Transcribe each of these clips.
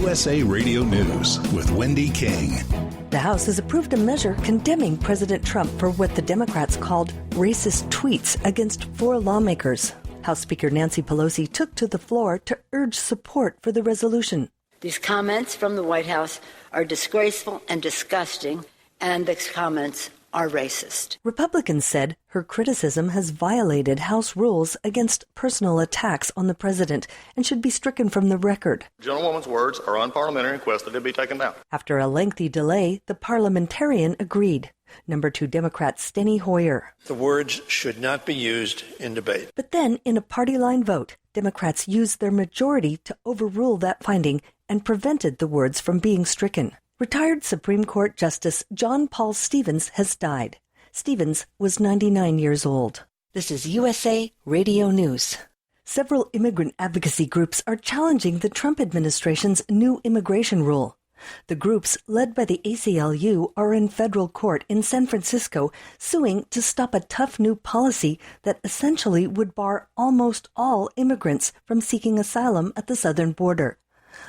USA Radio News with Wendy King. The House has approved a measure condemning President Trump for what the Democrats called racist tweets against 4 lawmakers. House Speaker Nancy Pelosi took to the floor to urge support for the resolution. These comments from the White House are disgraceful and disgusting, and the comments are racist. Republicans said her criticism has violated House rules against personal attacks on the president and should be stricken from the record. The gentlewoman's words are unparliamentary and requested to be taken down. After a lengthy delay, the parliamentarian agreed. Number 2 Democrat Steny Hoyer. The words should not be used in debate. But then, in a party line vote, Democrats used their majority to overrule that finding and prevented the words from being stricken. Retired Supreme Court Justice John Paul Stevens has died. Stevens was 99 years old. This is USA Radio News. Several immigrant advocacy groups are challenging the Trump administration's new immigration rule. The groups, led by the ACLU, are in federal court in San Francisco suing to stop a tough new policy that essentially would bar almost all immigrants from seeking asylum at the southern border.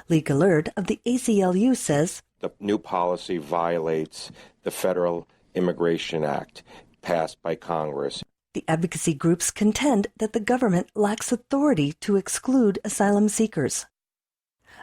Lee Gillard of the ACLU says, the new policy violates the Federal Immigration Act passed by Congress. The advocacy groups contend that the government lacks authority to exclude asylum seekers.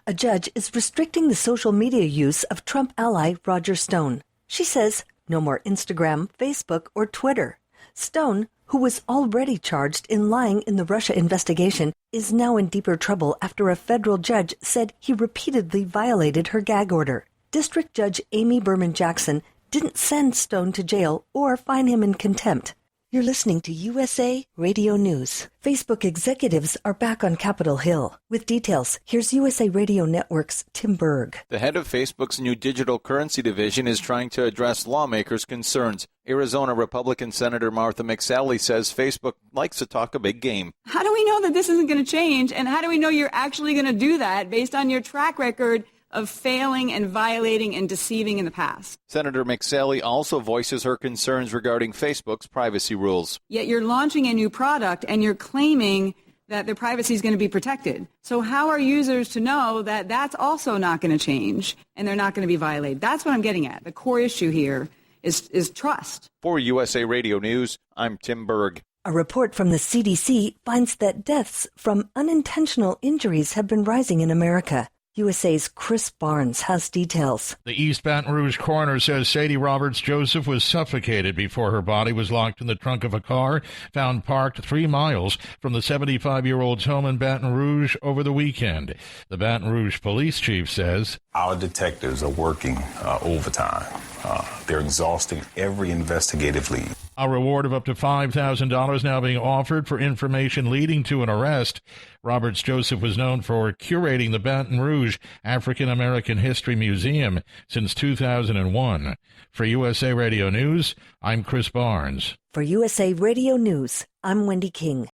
A judge is restricting the social media use of Trump ally Roger Stone. She says no more Instagram, Facebook, or Twitter. Stone, who was already charged in lying in the Russia investigation, is now in deeper trouble after a federal judge said he repeatedly violated her gag order. District Judge Amy Berman Jackson didn't send Stone to jail or fine him in contempt. You're listening to USA Radio News. Facebook executives are back on Capitol Hill. With details, here's USA Radio Network's Tim Berg. The head of Facebook's new digital currency division is trying to address lawmakers' concerns. Arizona Republican Senator Martha McSally says Facebook likes to talk a big game. How do we know that this isn't going to change? And how do we know you're actually going to do that based on your track record of failing and violating and deceiving in the past? Senator McSally also voices her concerns regarding Facebook's privacy rules. Yet you're launching a new product and you're claiming that their privacy is going to be protected. So how are users to know that that's also not going to change and they're not going to be violated? That's what I'm getting at. The core issue here is trust. For USA Radio News, I'm Tim Berg. A report from the CDC finds that deaths from unintentional injuries have been rising in America. USA's Chris Barnes has details. The East Baton Rouge coroner says Sadie Roberts Joseph was suffocated before her body was locked in the trunk of a car found parked 3 miles from the 75-year-old's home in Baton Rouge over the weekend. The Baton Rouge police chief says, our detectives are working overtime. They're exhausting every investigative lead. A reward of up to $5,000 now being offered for information leading to an arrest. Roberts Joseph was known for curating the Baton Rouge African American History Museum since 2001. For USA Radio News, I'm Chris Barnes. For USA Radio News, I'm Wendy King.